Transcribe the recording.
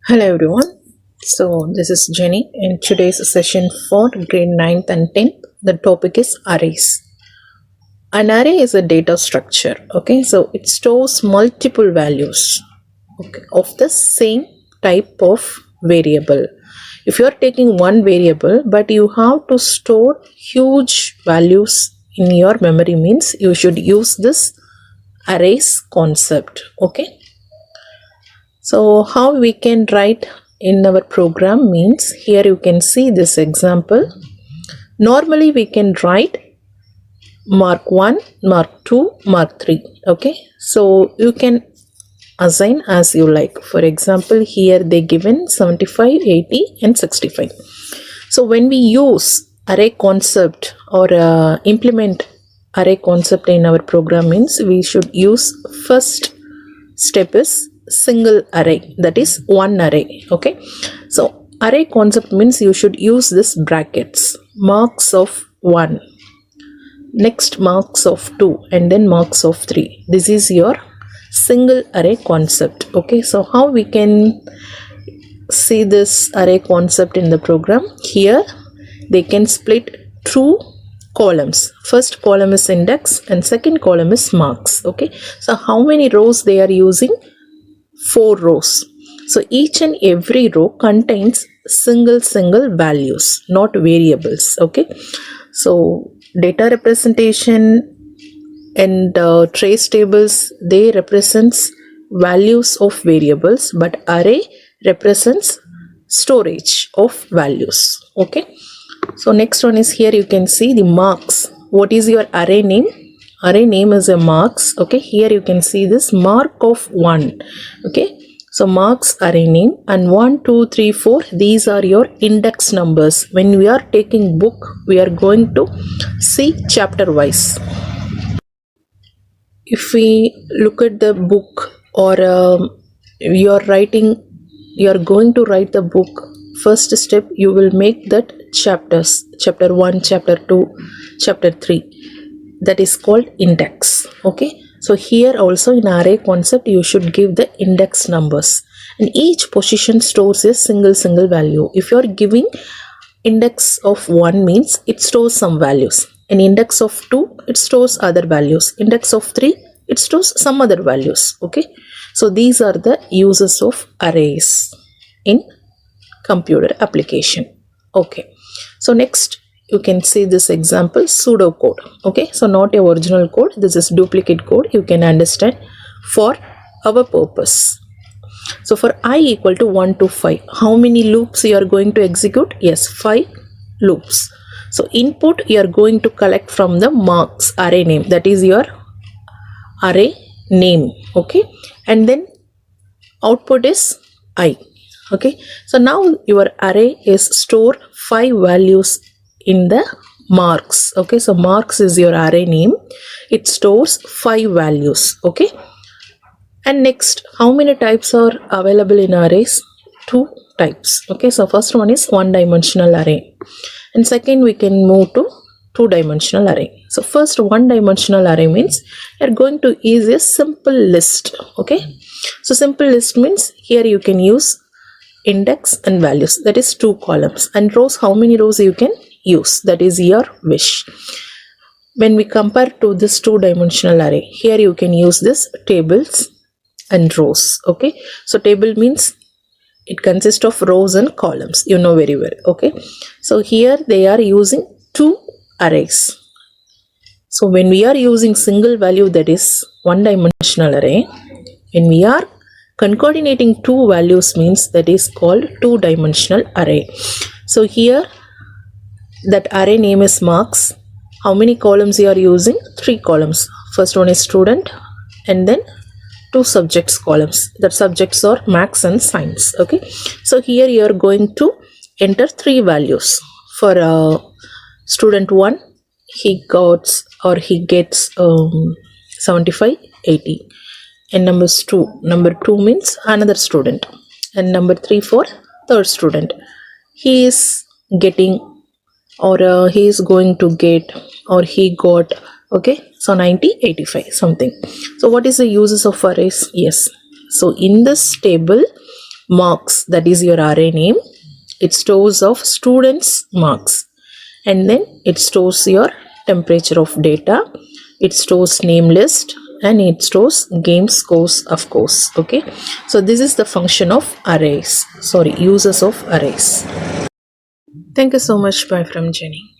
Hello everyone. So this is Jenny in today's session for grade 9th and 10th. The topic is arrays. An array is a data structure. Okay, so it stores multiple values, okay, of the same type of variable. If you are taking one variable but you have to store huge values in your memory, means you should use this arrays concept. Okay, so how we can write in our program means, here you can see this example. Normally we can write mark 1, mark 2, mark 3. Okay, so you can assign as you like. For example, here they given 75, 80 and 65. So when we use array concept or implement array concept in our program means, we should use first step is single array, that is one array. Okay, so array concept means you should use this brackets, marks of 1, next marks of 2 and then marks of 3. This is your single array concept. Okay, so how we can see this array concept in the program? Here they can split two columns. First column is index and second column is marks. Okay, so how many rows they are using? 4 rows. So each and every row contains single values, not variables. Okay, so data representation and trace tables, they represents values of variables, but array represents storage of values. Okay, so next one is, here you can see the marks. What is your array name? Array name is a marks. Okay, here you can see this mark of 1. Okay, so marks array name, and 1, 2, 3, 4, these are your index numbers. When we are taking book, we are going to see chapter wise. If we look at the book, or you are going to write the book, first step you will make that chapters, chapter 1, chapter 2, chapter 3. That is called index. Okay, so here also in array concept you should give the index numbers, and each position stores a single value. If you are giving index of 1 means it stores some values, and index of 2 it stores other values, index of 3 it stores some other values. Okay, so these are the uses of arrays in computer application. Okay, so next you can see this example, pseudocode. Okay, so not a original code, this is duplicate code. You can understand for our purpose. So for I equal to 1 to 5, how many loops you are going to execute? Yes, 5 loops. So input you are going to collect from the marks array name, that is your array name. Okay, and then output is I. Okay, so now your array is store 5 values in the marks. Okay, so marks is your array name, it stores 5 values. Okay, and next, how many types are available in arrays? 2 types. Okay, so first one is one dimensional array, and second we can move to two dimensional array. So first one dimensional array means you are going to use a simple list. Okay, so simple list means here you can use index and values, that is 2 columns, and rows, how many rows you can use, that is your wish. When we compare to this two dimensional array, here you can use this tables and rows. Okay, so table means it consists of rows and columns, you know very well. Okay, so here they are using 2 arrays. So when we are using single value, that is one dimensional array, when we are concatenating 2 values means that is called two dimensional array. So here that array name is marks. How many columns you are using? 3 columns. First one is student, and then 2 subjects columns. That subjects are maths and science. Okay, so here you are going to enter 3 values. For student 1, he gets 75, 80, and number 2 means another student, and number 3 for third student, he is getting, or he is going to get, or he got. Okay, so 90, 85 something. So what is the uses of arrays? Yes, so in this table marks, that is your array name. It stores of students marks, and then it stores your temperature of data, it stores name list, and it stores game scores, of course. Okay, so this is the function of arrays, uses of arrays. Thank you so much. Bye from Jenny.